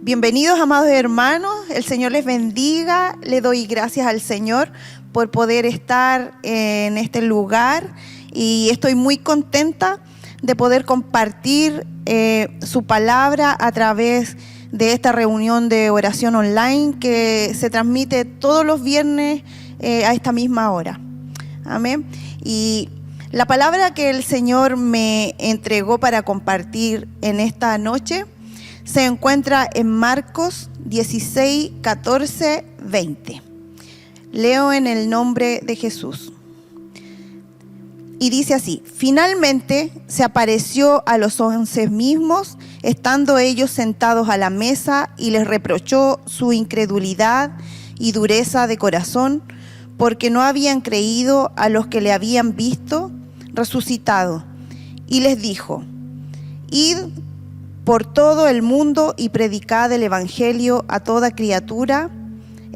Bienvenidos, amados hermanos, el Señor les bendiga. Le doy gracias al Señor por poder estar en este lugar y estoy muy contenta de poder compartir su palabra a través de esta reunión de oración online que se transmite todos los viernes a esta misma hora. Amén. Y la palabra que el Señor me entregó para compartir en esta noche se encuentra en Marcos 16, 14, 20. Leo en el nombre de Jesús. Y dice así: finalmente se apareció a los 11 mismos, estando ellos sentados a la mesa, y les reprochó su incredulidad y dureza de corazón, porque no habían creído a los que le habían visto resucitado. Y les dijo: id por todo el mundo y predicad el evangelio a toda criatura.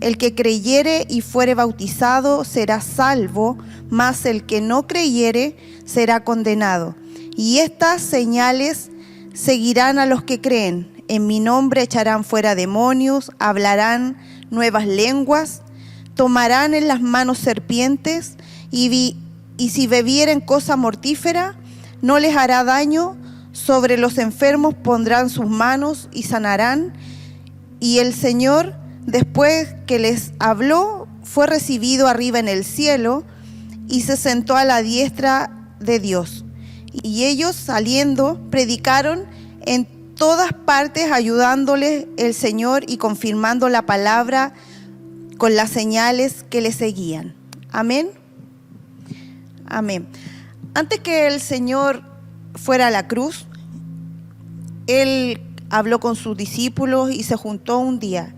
El que creyere y fuere bautizado será salvo, mas el que no creyere será condenado. Y estas señales seguirán a los que creen: en mi nombre echarán fuera demonios, hablarán nuevas lenguas, tomarán en las manos serpientes, y si bebieren cosa mortífera, no les hará daño. Sobre los enfermos pondrán sus manos y sanarán. Y el Señor, después que les habló, fue recibido arriba en el cielo y se sentó a la diestra de Dios. Y ellos, saliendo, predicaron en todas partes, ayudándoles el Señor y confirmando la palabra con las señales que le seguían. Amén. Amén. Antes que el Señor fuera a la cruz, Él habló con sus discípulos y se juntó un día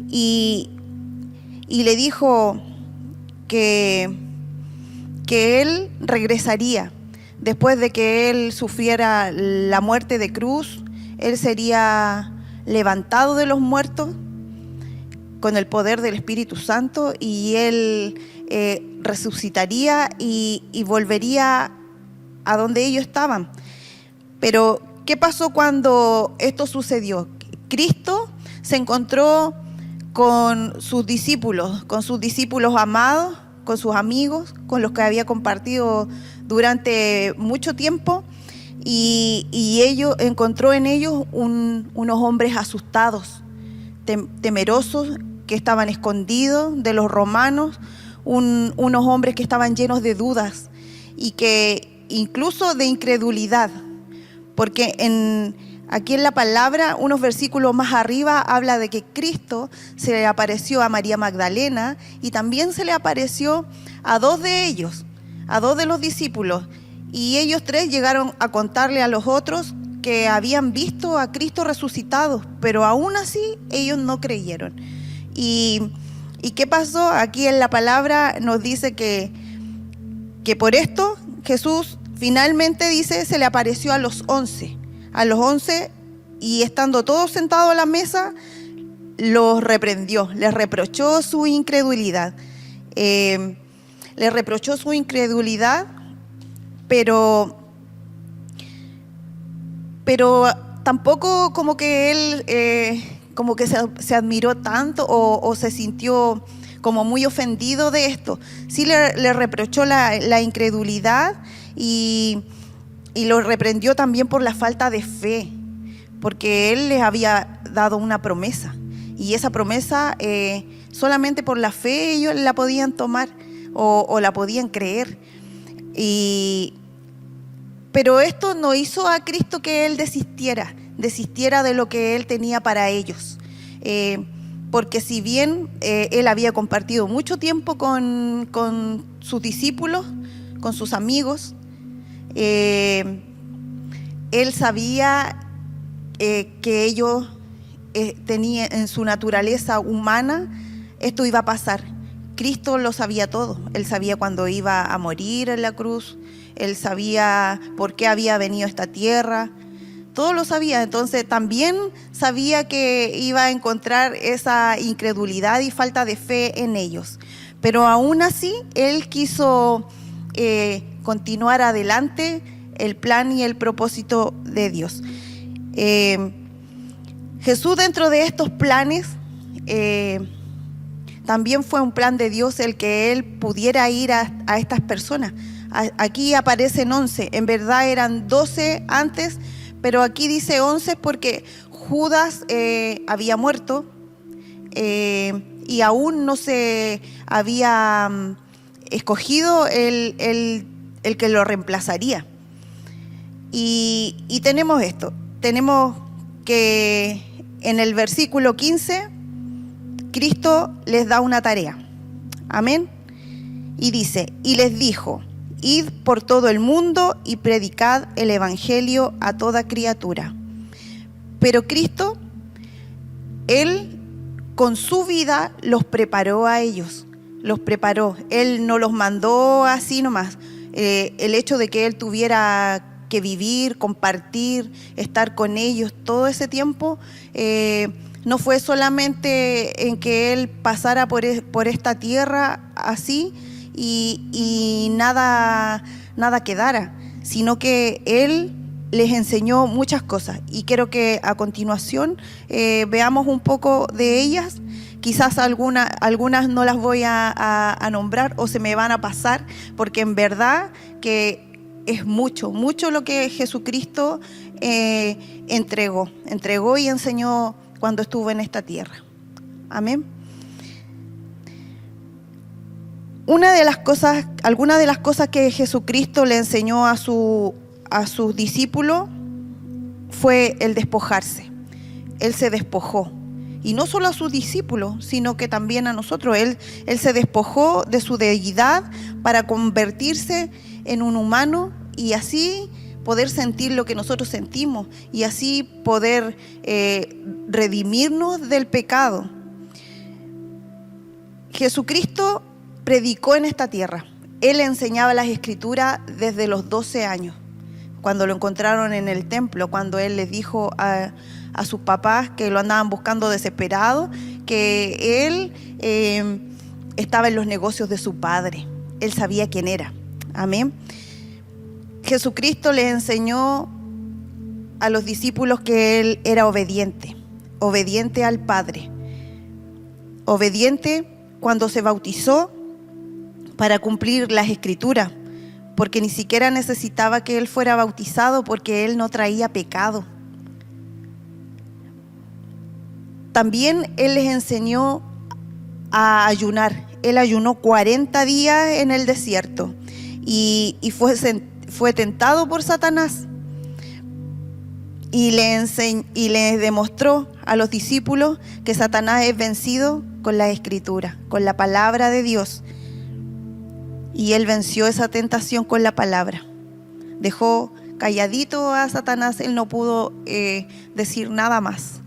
y le dijo que Él regresaría. Después de que Él sufriera la muerte de cruz, Él sería levantado de los muertos con el poder del Espíritu Santo, y Él resucitaría y volvería a donde ellos estaban. Pero ¿qué pasó cuando esto sucedió? Cristo se encontró con sus discípulos amados, con sus amigos, con los que había compartido durante mucho tiempo, y encontró en ellos unos hombres asustados, temerosos, que estaban escondidos de los romanos, unos hombres que estaban llenos de dudas y que incluso de incredulidad, porque aquí en la palabra, unos versículos más arriba, habla de que Cristo se le apareció a María Magdalena y también se le apareció a dos de ellos, a dos de los discípulos, y ellos tres llegaron a contarle a los otros que habían visto a Cristo resucitado, pero aún así ellos no creyeron. ¿Y qué pasó? Aquí en la palabra nos dice que por esto Jesús finalmente, dice, se le apareció a los 11, y estando todos sentados a la mesa, los reprendió, les reprochó su incredulidad. Pero tampoco como que él como que se admiró tanto o se sintió como muy ofendido de esto. Sí le reprochó la incredulidad y lo reprendió también por la falta de fe, porque él les había dado una promesa, y esa promesa solamente por la fe ellos la podían tomar o la podían creer. Pero esto no hizo a Cristo que Él desistiera de lo que Él tenía para ellos. Porque si bien Él había compartido mucho tiempo con sus discípulos, con sus amigos, Él sabía que ellos tenían en su naturaleza humana, esto iba a pasar. Cristo lo sabía todo. Él sabía cuándo iba a morir en la cruz. Él sabía por qué había venido a esta tierra. Todo lo sabía. Entonces también sabía que iba a encontrar esa incredulidad y falta de fe en ellos. Pero aún así, Él quiso continuar adelante el plan y el propósito de Dios. Jesús, dentro de estos planes, también fue un plan de Dios el que Él pudiera ir a estas personas. Aquí aparecen 11, en verdad eran 12 antes, pero aquí dice 11 porque Judas había muerto y aún no se había escogido el que lo reemplazaría. Y tenemos esto, tenemos que en el versículo 15, Cristo les da una tarea. Amén. Y dice, y les dijo, id por todo el mundo y predicad el evangelio a toda criatura. Pero Cristo, Él con su vida los preparó a ellos, los preparó. Él no los mandó así nomás. El hecho de que Él tuviera que vivir, compartir, estar con ellos todo ese tiempo, no fue solamente en que Él pasara por esta tierra así y nada quedara, sino que Él les enseñó muchas cosas. Y quiero que a continuación veamos un poco de ellas. Quizás algunas no las voy a nombrar o se me van a pasar, porque en verdad que es mucho lo que Jesucristo entregó y enseñó cuando estuvo en esta tierra. Amén. Algunas de las cosas que Jesucristo le enseñó a sus discípulos fue el despojarse. Él se despojó. Y no solo a sus discípulos, sino que también a nosotros. Él se despojó de su deidad para convertirse en un humano y así poder sentir lo que nosotros sentimos y así poder redimirnos del pecado. Jesucristo predicó en esta tierra. Él enseñaba las Escrituras desde los 12 años, cuando lo encontraron en el templo, cuando Él les dijo a sus papás que lo andaban buscando desesperado, que Él estaba en los negocios de su padre. Él sabía quién era. Amén. Jesucristo les enseñó a los discípulos que Él era obediente al Padre. Obediente cuando se bautizó para cumplir las Escrituras, porque ni siquiera necesitaba que Él fuera bautizado porque Él no traía pecado. También Él les enseñó a ayunar. Él ayunó 40 días en el desierto y fue tentado por Satanás y le demostró a los discípulos que Satanás es vencido con la Escritura, con la palabra de Dios. Y Él venció esa tentación con la palabra. Dejó calladito a Satanás, Él no pudo decir nada más,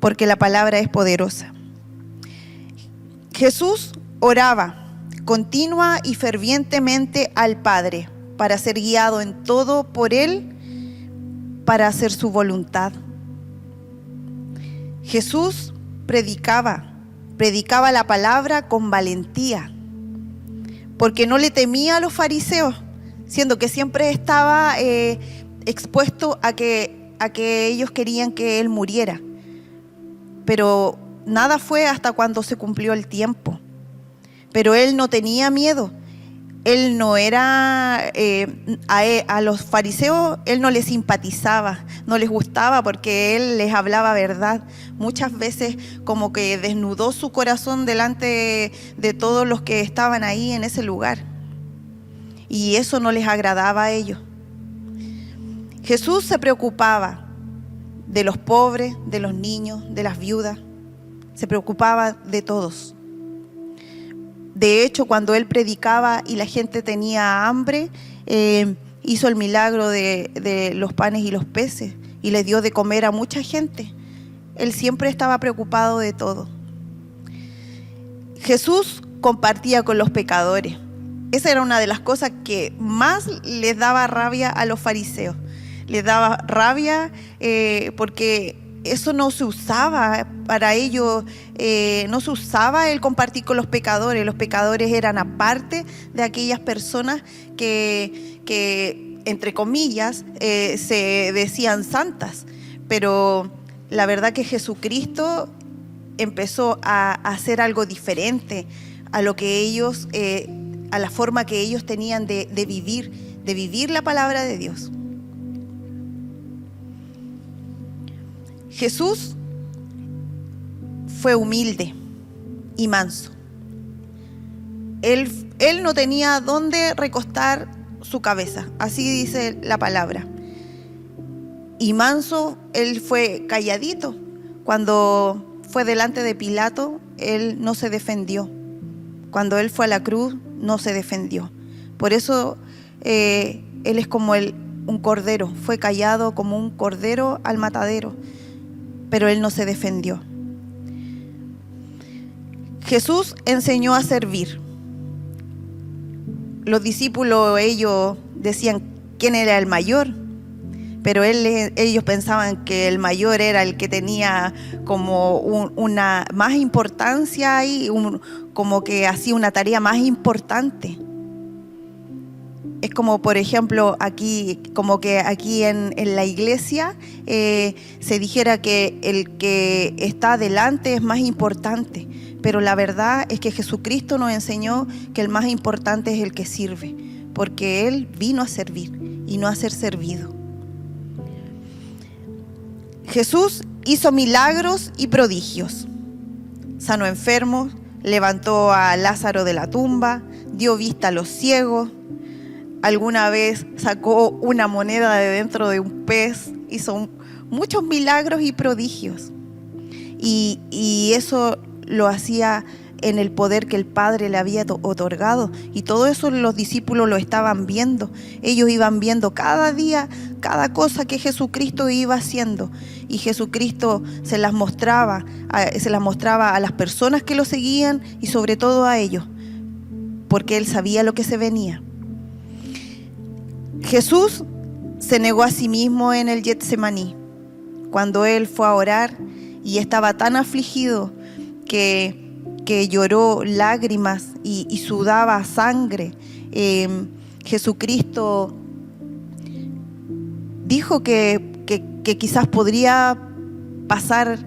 porque la palabra es poderosa. Jesús oraba continua y fervientemente al Padre para ser guiado en todo por Él, para hacer su voluntad. Jesús predicaba la palabra con valentía, porque no le temía a los fariseos, siendo que siempre estaba expuesto a que ellos querían que Él muriera. Pero nada fue hasta cuando se cumplió el tiempo. Pero Él no tenía miedo. Él no era, a los fariseos Él no les simpatizaba, no les gustaba porque Él les hablaba verdad. Muchas veces como que desnudó su corazón delante de todos los que estaban ahí en ese lugar. Y eso no les agradaba a ellos. Jesús se preocupaba de los pobres, de los niños, de las viudas. Se preocupaba de todos. De hecho, cuando Él predicaba y la gente tenía hambre, hizo el milagro de los panes y los peces y les dio de comer a mucha gente. Él siempre estaba preocupado de todo. Jesús compartía con los pecadores. Esa era una de las cosas que más les daba rabia a los fariseos. Les daba rabia porque eso no se usaba para ellos, no se usaba el compartir con los pecadores. Los pecadores eran aparte de aquellas personas que entre comillas, se decían santas, pero la verdad que Jesucristo empezó a hacer algo diferente a lo que ellos, a la forma que ellos tenían de vivir la palabra de Dios. Jesús fue humilde y manso. Él no tenía dónde recostar su cabeza, así dice la palabra. Y manso, él fue calladito. Cuando fue delante de Pilato, él no se defendió. Cuando él fue a la cruz, no se defendió. Por eso él es como un cordero, fue callado como un cordero al matadero, pero él no se defendió. Jesús enseñó a servir. Los discípulos, ellos decían quién era el mayor, pero ellos pensaban que el mayor era el que tenía como una más importancia y como que hacía una tarea más importante. Es como, por ejemplo, aquí en la iglesia se dijera que el que está adelante es más importante, pero la verdad es que Jesucristo nos enseñó que el más importante es el que sirve, porque Él vino a servir y no a ser servido. Jesús hizo milagros y prodigios. Sanó enfermos, levantó a Lázaro de la tumba, dio vista a los ciegos. Alguna vez sacó una moneda de dentro de un pez. Hizo muchos milagros y prodigios. Y eso lo hacía en el poder que el Padre le había otorgado. Y todo eso los discípulos lo estaban viendo. Ellos iban viendo cada día, cada cosa que Jesucristo iba haciendo. Y Jesucristo se las mostraba a las personas que lo seguían y sobre todo a ellos, porque Él sabía lo que se venía. Jesús se negó a sí mismo en el Getsemaní, cuando Él fue a orar y estaba tan afligido que lloró lágrimas y sudaba sangre. Jesucristo dijo que quizás podría pasar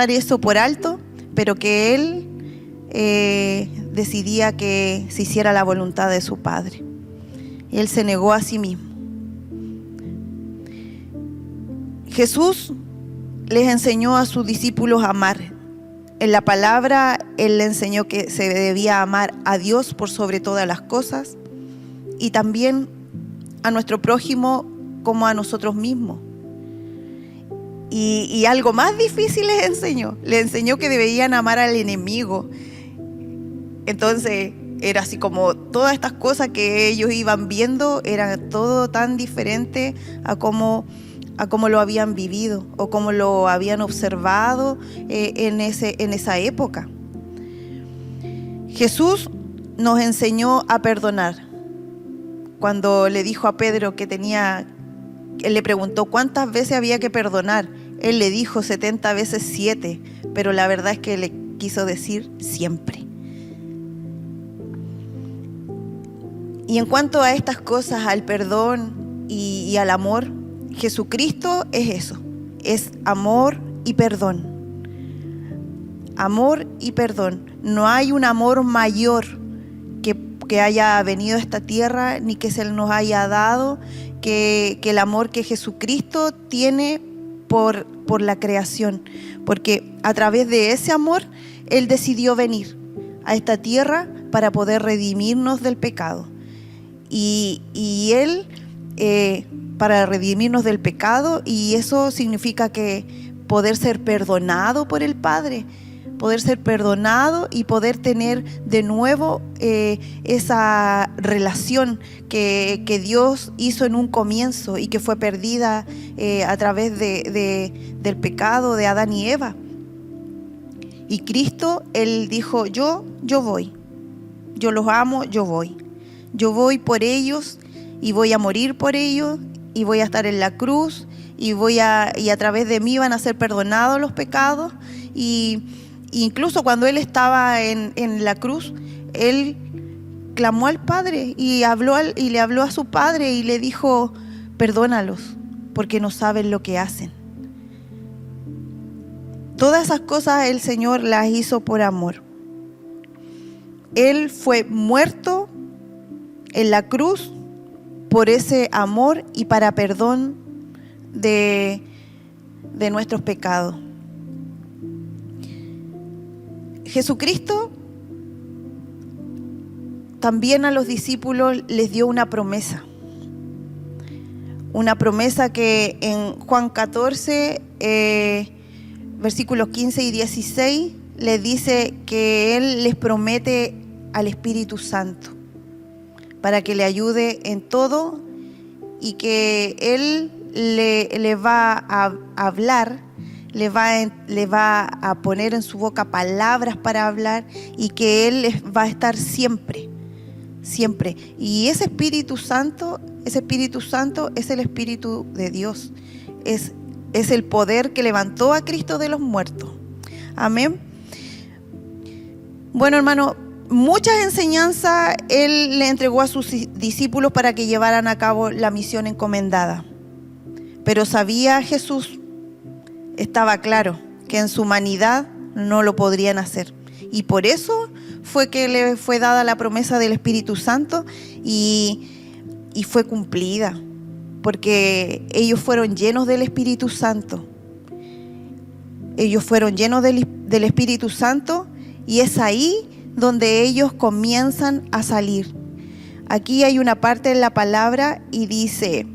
eso por alto, pero que Él decidía que se hiciera la voluntad de su Padre. Él se negó a sí mismo. Jesús les enseñó a sus discípulos a amar. En la palabra, Él les enseñó que se debía amar a Dios por sobre todas las cosas y también a nuestro prójimo como a nosotros mismos. Y algo más difícil les enseñó que debían amar al enemigo. Entonces era así como todas estas cosas que ellos iban viendo, era todo tan diferente a cómo lo habían vivido o cómo lo habían observado en esa época. Jesús nos enseñó a perdonar. Cuando le dijo a Pedro él le preguntó cuántas veces había que perdonar. Él le dijo 70 veces 7, pero la verdad es que le quiso decir siempre. Y en cuanto a estas cosas, al perdón y al amor, Jesucristo es eso, es amor y perdón. Amor y perdón. No hay un amor mayor que haya venido a esta tierra ni que se nos haya dado que el amor que Jesucristo tiene por la creación, porque a través de ese amor Él decidió venir a esta tierra para poder redimirnos del pecado y Él para redimirnos del pecado, y eso significa que poder ser perdonado por el Padre, poder ser perdonado y poder tener de nuevo esa relación que Dios hizo en un comienzo y que fue perdida a través del pecado de Adán y Eva. Y Cristo, Él dijo, yo voy, yo los amo, yo voy por ellos y voy a morir por ellos y voy a estar en la cruz y a través de mí van a ser perdonados los pecados. Y incluso cuando Él estaba en la cruz, Él clamó al Padre y le habló a su Padre y le dijo, perdónalos porque no saben lo que hacen. Todas esas cosas el Señor las hizo por amor. Él fue muerto en la cruz por ese amor y para perdón de nuestros pecados. Jesucristo también a los discípulos les dio una promesa que en Juan 14, versículos 15 y 16, les dice que Él les promete al Espíritu Santo para que le ayude en todo y que Él le va a hablar, le va a poner en su boca palabras para hablar y que Él va a estar siempre. Y ese Espíritu Santo es el Espíritu de Dios. Es el poder que levantó a Cristo de los muertos. Amén. Bueno, hermano, muchas enseñanzas Él le entregó a sus discípulos para que llevaran a cabo la misión encomendada. Pero sabía Jesús, estaba claro, que en su humanidad no lo podrían hacer. Y por eso fue que le fue dada la promesa del Espíritu Santo y fue cumplida, porque ellos fueron llenos del Espíritu Santo. Ellos fueron llenos del Espíritu Santo y es ahí donde ellos comienzan a salir. Aquí hay una parte en la palabra y dice: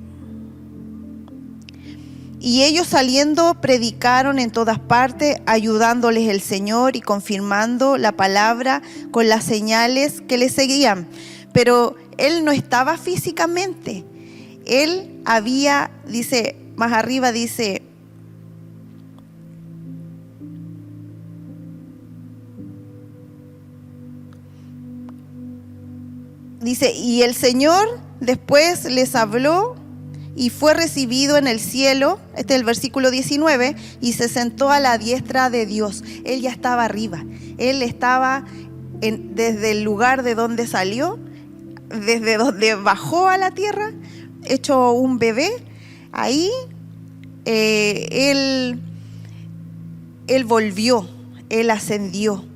y ellos saliendo predicaron en todas partes, ayudándoles el Señor y confirmando la palabra con las señales que les seguían. Pero Él no estaba físicamente. Él había, dice, más arriba dice, y el Señor después les habló y fue recibido en el cielo, este es el versículo 19, y se sentó a la diestra de Dios. Él ya estaba arriba, Él estaba desde el lugar de donde salió, desde donde bajó a la tierra, hecho un bebé. Ahí Él volvió, Él ascendió.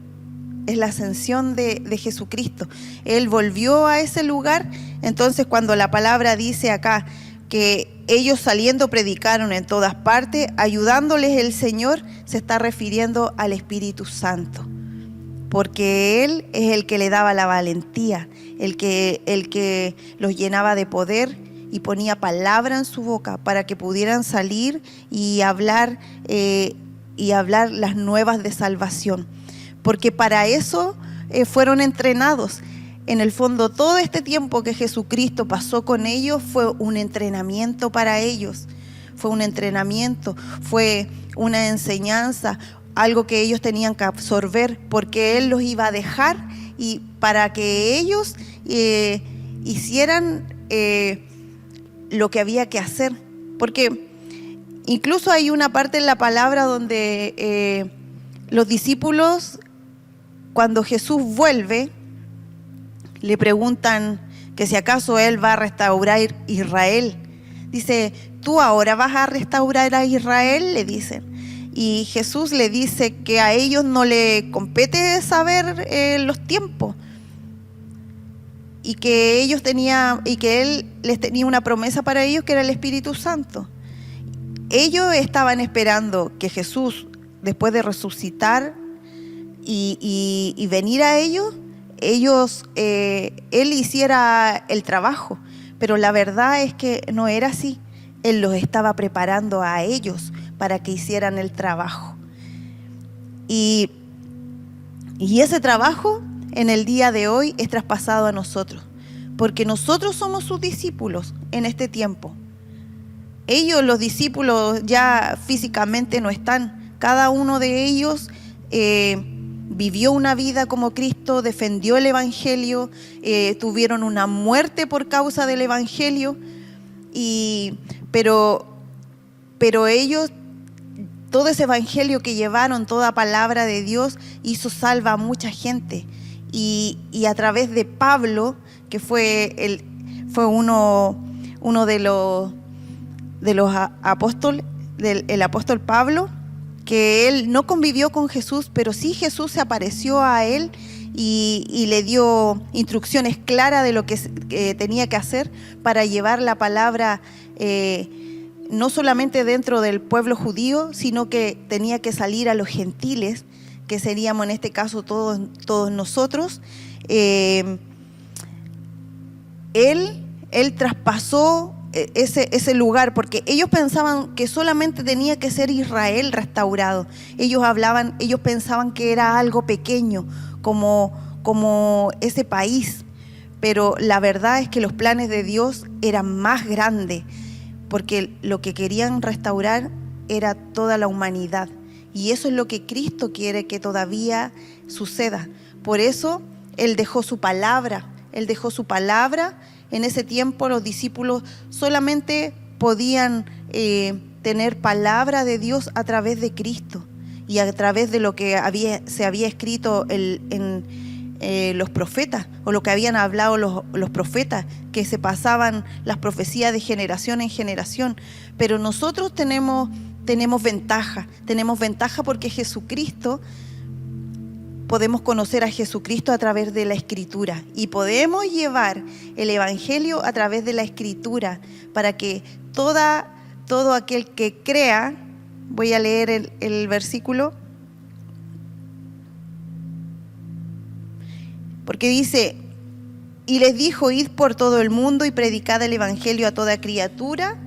Es la ascensión de Jesucristo. Él volvió a ese lugar. Entonces, cuando la palabra dice acá que ellos saliendo predicaron en todas partes, ayudándoles el Señor, se está refiriendo al Espíritu Santo, porque Él es el que le daba la valentía, el que los llenaba de poder y ponía palabra en su boca para que pudieran salir y hablar las nuevas de salvación, porque para eso fueron entrenados. En el fondo, todo este tiempo que Jesucristo pasó con ellos fue un entrenamiento para ellos. Fue un entrenamiento, fue una enseñanza, algo que ellos tenían que absorber, porque Él los iba a dejar y para que ellos hicieran lo que había que hacer. Porque incluso hay una parte en la palabra donde los discípulos, cuando Jesús vuelve, le preguntan que si acaso Él va a restaurar Israel. Dice, ¿tú ahora vas a restaurar a Israel? Le dicen. Y Jesús le dice que a ellos no le compete saber los tiempos. Y que Él les tenía una promesa para ellos, que era el Espíritu Santo. Ellos estaban esperando que Jesús, después de resucitar y venir a ellos, Él hiciera el trabajo, pero la verdad es que no era así. Él los estaba preparando a ellos para que hicieran el trabajo. Y ese trabajo en el día de hoy es traspasado a nosotros, porque nosotros somos sus discípulos en este tiempo. Ellos, los discípulos, ya físicamente no están. Cada uno de ellos vivió una vida como Cristo, defendió el Evangelio, tuvieron una muerte por causa del Evangelio, pero ellos, todo ese Evangelio que llevaron, toda palabra de Dios, hizo salva a mucha gente. Y a través de Pablo, que fue uno de los apóstoles, el apóstol Pablo, que él no convivió con Jesús, pero sí Jesús se apareció a él y le dio instrucciones claras de lo que tenía que hacer para llevar la palabra no solamente dentro del pueblo judío, sino que tenía que salir a los gentiles, que seríamos en este caso todos nosotros. Él traspasó ese lugar, porque ellos pensaban que solamente tenía que ser Israel restaurado. Ellos pensaban que era algo pequeño, como ese país, pero la verdad es que los planes de Dios eran más grandes, porque lo que querían restaurar era toda la humanidad, y eso es lo que Cristo quiere que todavía suceda. Por eso Él dejó su palabra. En ese tiempo los discípulos solamente podían tener palabra de Dios a través de Cristo y a través de lo que se había escrito en los profetas, o lo que habían hablado los profetas, que se pasaban las profecías de generación en generación. Pero nosotros tenemos ventaja porque Jesucristo, podemos conocer a Jesucristo a través de la Escritura, y podemos llevar el Evangelio a través de la Escritura para que todo aquel que crea. Voy a leer el versículo, porque dice: y les dijo: id por todo el mundo y predicad el Evangelio a toda criatura.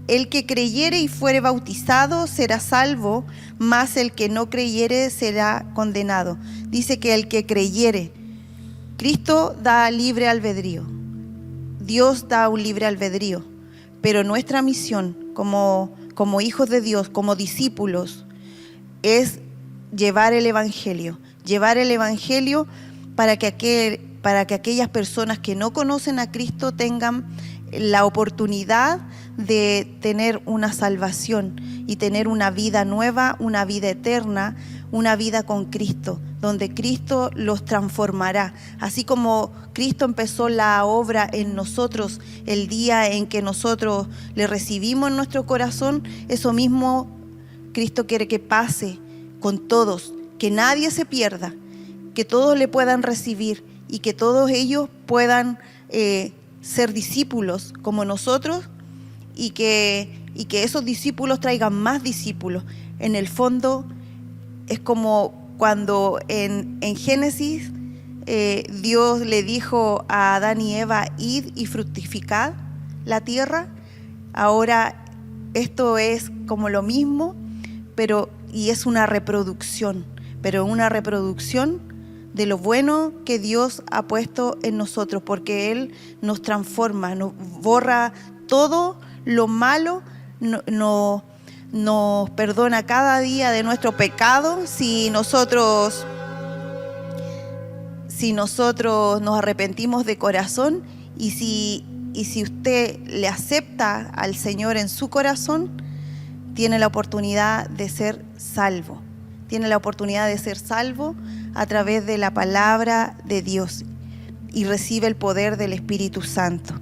El que creyere y fuere bautizado será salvo, mas el que no creyere será condenado. Dice que el que creyere, Cristo da libre albedrío, Dios da un libre albedrío, pero nuestra misión como hijos de Dios, como discípulos, es llevar el Evangelio para que aquellas personas que no conocen a Cristo tengan la oportunidad de tener una salvación y tener una vida nueva, una vida eterna, una vida con Cristo, donde Cristo los transformará. Así como Cristo empezó la obra en nosotros el día en que nosotros le recibimos en nuestro corazón, eso mismo Cristo quiere que pase con todos, que nadie se pierda, que todos le puedan recibir y que todos ellos puedan ser discípulos como nosotros, y que esos discípulos traigan más discípulos. En el fondo es como cuando en Génesis Dios le dijo a Adán y Eva: id y fructificad la tierra. Ahora esto es como lo mismo, y es una reproducción, pero una reproducción de lo bueno que Dios ha puesto en nosotros, porque Él nos transforma, nos borra todo lo malo, nos perdona cada día de nuestro pecado si nosotros nos arrepentimos de corazón, y si usted le acepta al Señor en su corazón, tiene la oportunidad de ser salvo. Tiene la oportunidad de ser salvo a través de la palabra de Dios y recibe el poder del Espíritu Santo.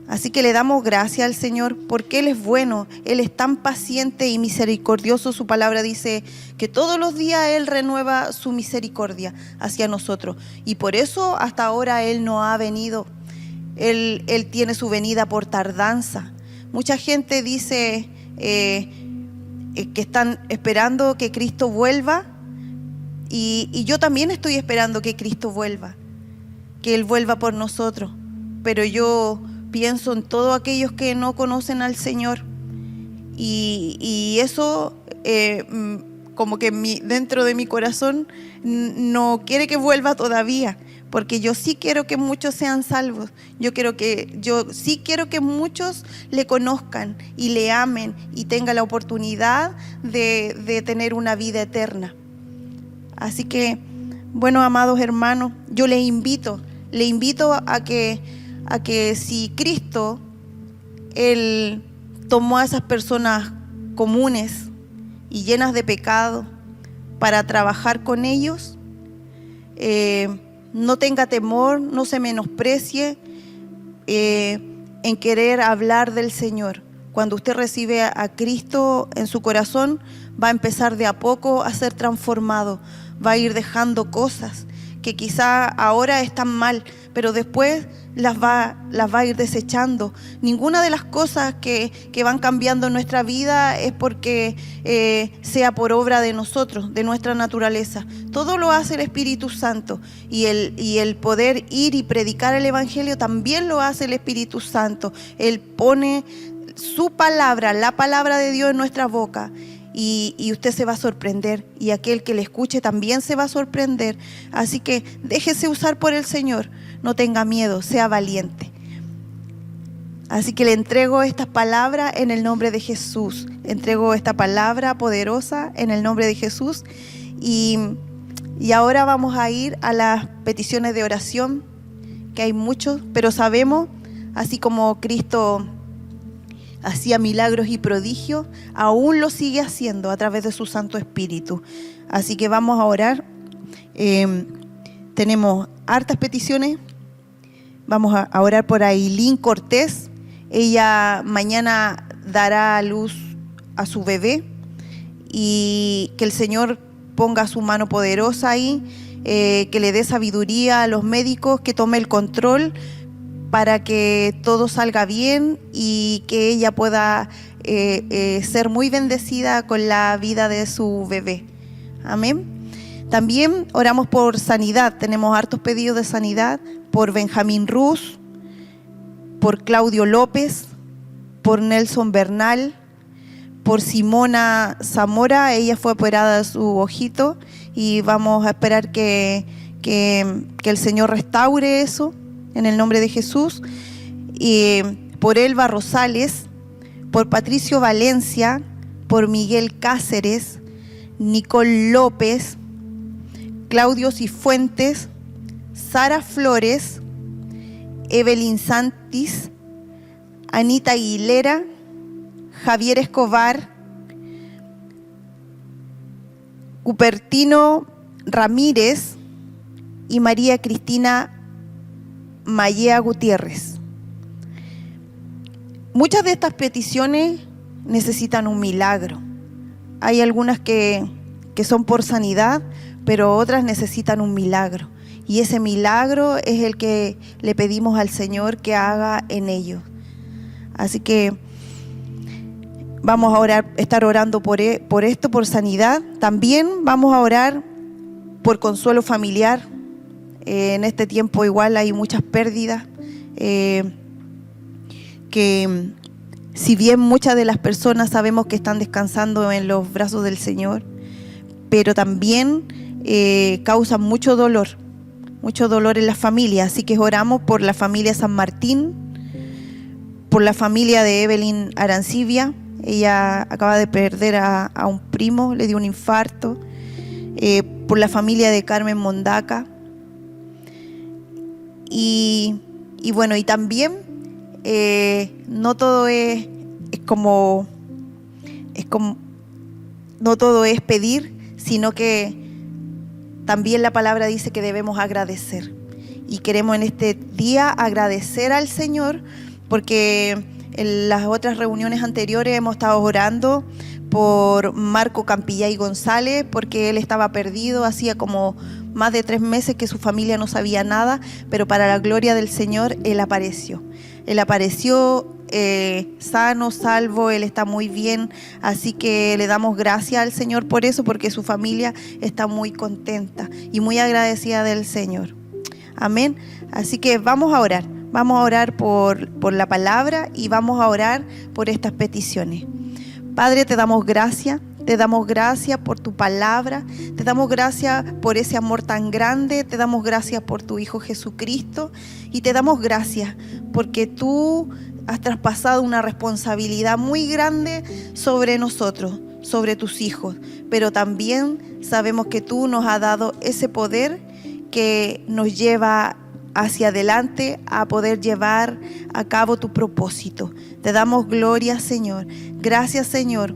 Así que le damos gracias al Señor porque Él es bueno, Él es tan paciente y misericordioso. Su palabra dice que todos los días Él renueva su misericordia hacia nosotros, y por eso hasta ahora Él no ha venido. Él tiene su venida por tardanza. Mucha gente dice que están esperando que Cristo vuelva, y yo también estoy esperando que Cristo vuelva, que Él vuelva por nosotros, pero yo pienso en todos aquellos que no conocen al Señor, y eso como que dentro de mi corazón no quiere que vuelva todavía, porque yo sí quiero que muchos sean salvos. Yo sí quiero que muchos le conozcan y le amen y tengan la oportunidad de tener una vida eterna. Así que, bueno, amados hermanos, yo les invito a que si Cristo, Él tomó a esas personas comunes y llenas de pecado para trabajar con ellos, no tenga temor, no se menosprecie en querer hablar del Señor, Cuando usted recibe a Cristo en su corazón, va a empezar de a poco a ser transformado, va a ir dejando cosas que quizá ahora están mal, pero después las va a ir desechando. Ninguna de las cosas que van cambiando en nuestra vida es porque sea por obra de nosotros, de nuestra naturaleza. Todo lo hace el Espíritu Santo, y el poder ir y predicar el Evangelio también lo hace el Espíritu Santo. Él pone su palabra, la palabra de Dios en nuestra boca, y usted se va a sorprender, y aquel que le escuche también se va a sorprender. Así que déjese usar por el Señor, no tenga miedo, sea valiente. Así que le entrego estas palabras en el nombre de Jesús, le entrego esta palabra poderosa en el nombre de Jesús. Y ahora vamos a ir a las peticiones de oración, que hay muchos, pero sabemos, así como Cristo hacía milagros y prodigios, aún lo sigue haciendo a través de su Santo Espíritu. Así que vamos a orar. Tenemos hartas peticiones. Vamos a orar por Ailín Cortés. Ella mañana dará a luz a su bebé, y que el Señor ponga su mano poderosa ahí, que le dé sabiduría a los médicos, que tome el control para que todo salga bien y que ella pueda ser muy bendecida con la vida de su bebé. Amén. También oramos por sanidad. Tenemos hartos pedidos de sanidad por Benjamín Ruz, por Claudio López, por Nelson Bernal, por Simona Zamora. Ella fue operada de su ojito y vamos a esperar que el Señor restaure eso en el nombre de Jesús. Y por Elba Rosales, por Patricio Valencia, por Miguel Cáceres, Nicole López, Claudio Cifuentes, Sara Flores, Evelyn Santis, Anita Aguilera, Javier Escobar, Cupertino Ramírez y María Cristina Mayea Gutiérrez. Muchas de estas peticiones necesitan un milagro. Hay algunas que son por sanidad, pero otras necesitan un milagro. Y ese milagro es el que le pedimos al Señor que haga en ellos. Así que vamos a orar, estar orando por esto, por sanidad. También vamos a orar por consuelo familiar. En este tiempo igual hay muchas pérdidas, que si bien muchas de las personas sabemos que están descansando en los brazos del Señor, pero también causan mucho dolor en las familias. Así que oramos por la familia San Martín, por la familia de Evelyn Arancibia. Ella acaba de perder a un primo, le dio un infarto. Por la familia de Carmen Mondaca. Y bueno, y también no todo es no todo es pedir, sino que también la palabra dice que debemos agradecer. Y queremos en este día agradecer al Señor, porque en las otras reuniones anteriores hemos estado orando por Marco Campillay González, porque él estaba perdido, hacía como más de 3 meses que su familia no sabía nada, pero para la gloria del Señor, él apareció. Él apareció sano, salvo, él está muy bien, así que le damos gracias al Señor por eso, porque su familia está muy contenta y muy agradecida del Señor. Amén. Así que vamos a orar por la palabra y vamos a orar por estas peticiones. Padre, te damos gracias por tu palabra, te damos gracias por ese amor tan grande, te damos gracias por tu Hijo Jesucristo y te damos gracias porque tú has traspasado una responsabilidad muy grande sobre nosotros, sobre tus hijos, pero también sabemos que tú nos has dado ese poder que nos lleva hacia adelante a poder llevar a cabo tu propósito. Te damos gloria, Señor. Gracias, Señor.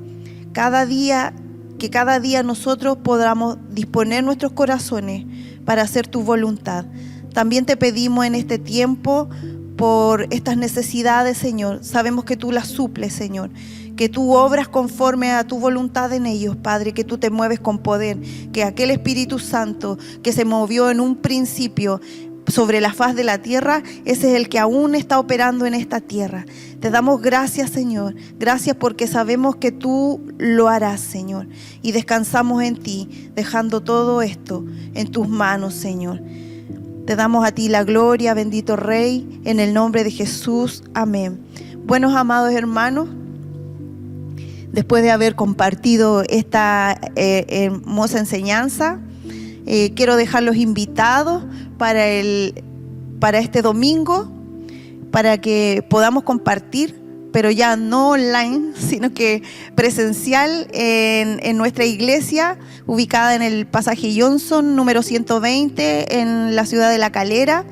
Que cada día nosotros podamos disponer nuestros corazones para hacer tu voluntad. También te pedimos en este tiempo por estas necesidades, Señor. Sabemos que tú las suples, Señor, que tú obras conforme a tu voluntad en ellos, Padre, que tú te mueves con poder, que aquel Espíritu Santo que se movió en un principio sobre la faz de la tierra, ese es el que aún está operando en esta tierra. Te damos gracias, Señor. Gracias porque sabemos que tú lo harás, Señor. Y descansamos en ti, dejando todo esto en tus manos, Señor. Te damos a ti la gloria, bendito Rey, en el nombre de Jesús. Amén. Buenos amados hermanos, después de haber compartido esta hermosa enseñanza, quiero dejarlos invitados para este domingo, para que podamos compartir, pero ya no online, sino que presencial en nuestra iglesia, ubicada en el pasaje Johnson, número 120, en la ciudad de La Calera.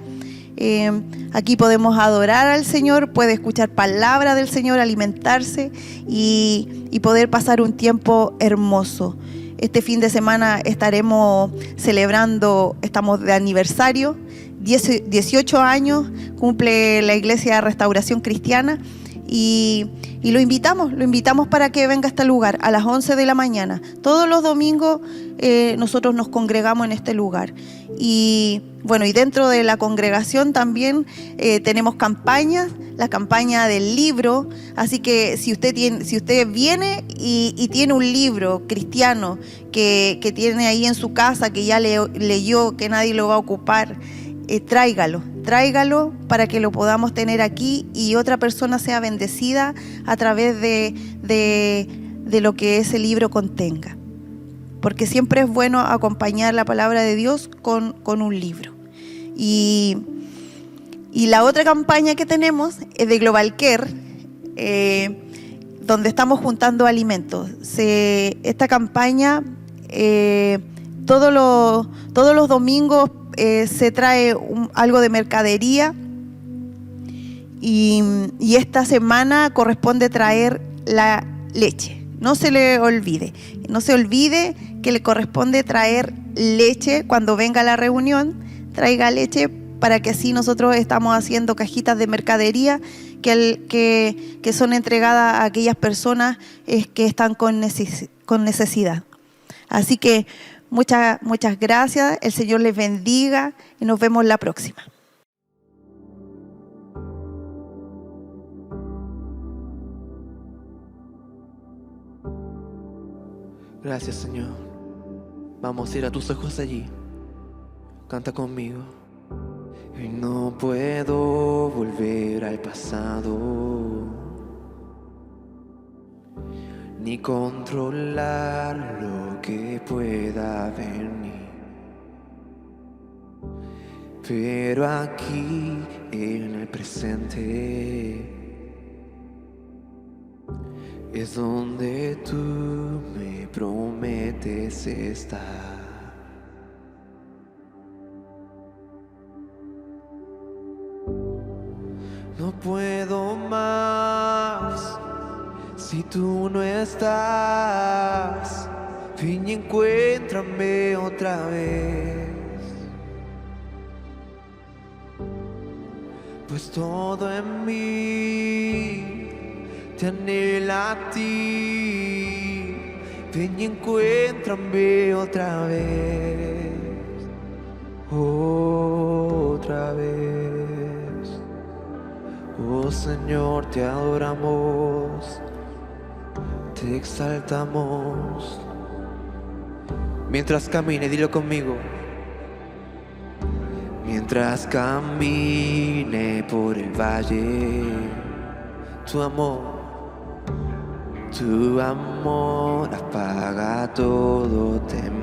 Aquí podemos adorar al Señor, puede escuchar palabra del Señor, alimentarse y poder pasar un tiempo hermoso. Este fin de semana estaremos celebrando, estamos de aniversario, 18 años, cumple la Iglesia de Restauración Cristiana y lo invitamos para que venga a este lugar a las 11 de la mañana. Todos los domingos nosotros nos congregamos en este lugar. Y bueno, y dentro de la congregación también tenemos campañas, la campaña del libro. Así que si usted viene y tiene un libro cristiano que tiene ahí en su casa, que ya leyó, que nadie lo va a ocupar, tráigalo para que lo podamos tener aquí y otra persona sea bendecida a través de lo que ese libro contenga. Porque siempre es bueno acompañar la palabra de Dios con un libro. Y la otra campaña que tenemos es de Global Care, donde estamos juntando alimentos. Esta campaña, todos los domingos se trae algo de mercadería y esta semana corresponde traer la leche. No se olvide que le corresponde traer leche cuando venga a la reunión. Traiga leche para que así nosotros estamos haciendo cajitas de mercadería que son entregadas a aquellas personas que están con necesidad. Así que muchas gracias, el Señor les bendiga y nos vemos la próxima. Gracias, Señor. Vamos a ir a tus ojos allí. Canta conmigo. Y no puedo volver al pasado, ni controlar lo que pueda venir. Pero aquí en el presente es donde tú me prometes estar. No puedo más si tú no estás. Ven y encuéntrame otra vez, pues todo en mí te anhela a ti. Ven y encuéntrame otra vez, otra vez. Oh Señor, te adoramos, te exaltamos. Mientras camine, dilo conmigo. Mientras camine por el valle, tu amor apaga todo temor.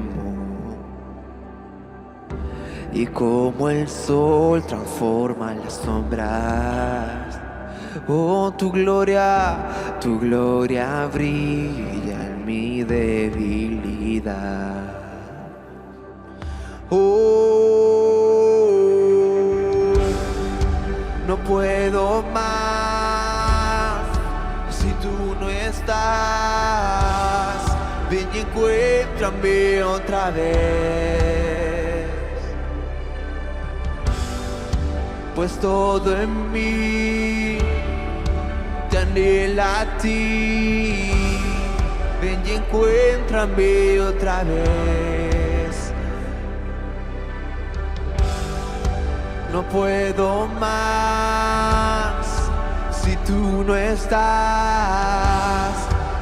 Y como el sol transforma las sombras, oh, tu gloria brilla en mi debilidad. Oh, no puedo más si tú no estás. Ven y encuéntrame otra vez, pues todo en mí te anhela a ti. Ven y encuéntrame otra vez. No puedo más si tú no estás.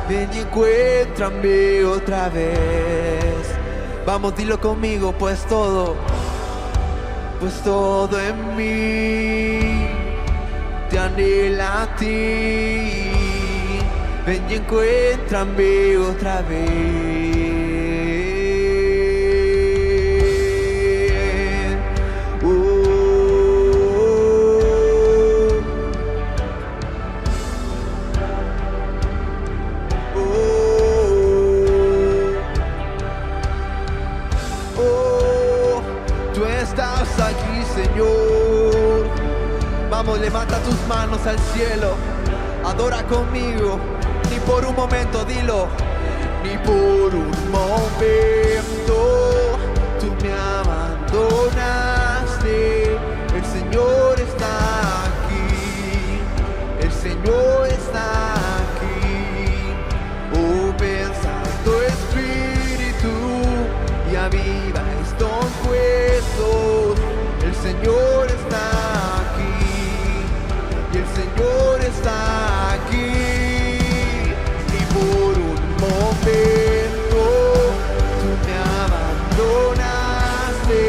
Ven y encuéntrame otra vez. Vamos, dilo conmigo, pues todo en mí te anhela a ti. Ven y encuéntrame otra vez. Tú estás aquí, Señor. Vamos, levanta tus manos al cielo. Adora conmigo. Ni por un momento, dilo. Ni por un momento tú me abandonaste. El Señor está aquí. El Señor está aquí. Oh, ven Santo Espíritu y aviva estos huesos. El Señor está aquí. Y el Señor está aquí. Por un momento tú me abandonaste.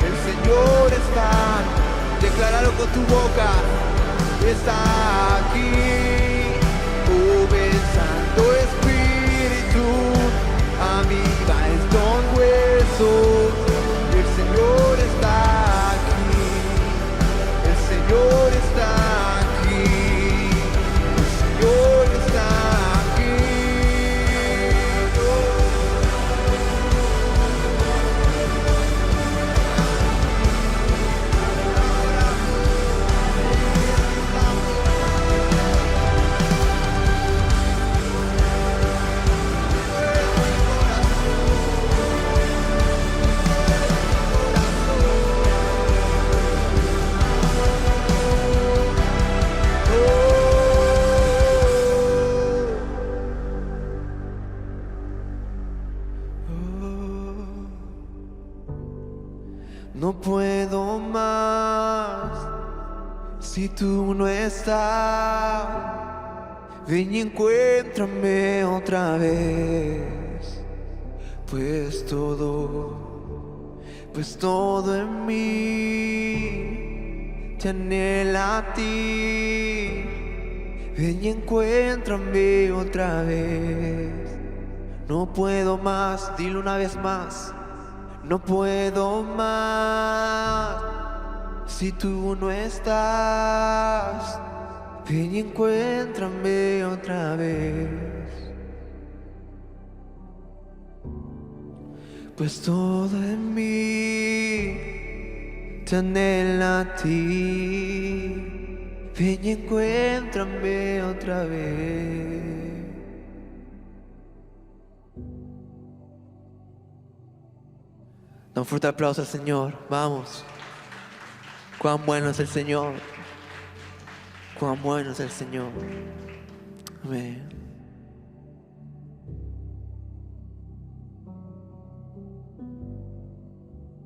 El Señor está, decláralo con tu boca, está aquí. Oh, ven Santo Espíritu, aviva estos huesos. El Señor está aquí. El Señor está aquí. El Señor está aquí. No puedo más si tú no estás. Ven y encuéntrame otra vez. Pues todo en mí te anhela a ti. Ven y encuéntrame otra vez. No puedo más, dilo una vez más. No puedo más si tú no estás. Ven y encuéntrame otra vez. Pues todo en mí te anhela a ti. Ven y encuéntrame otra vez. Da un fuerte aplauso al Señor. Vamos. Cuán bueno es el Señor. Cuán bueno es el Señor. Amén.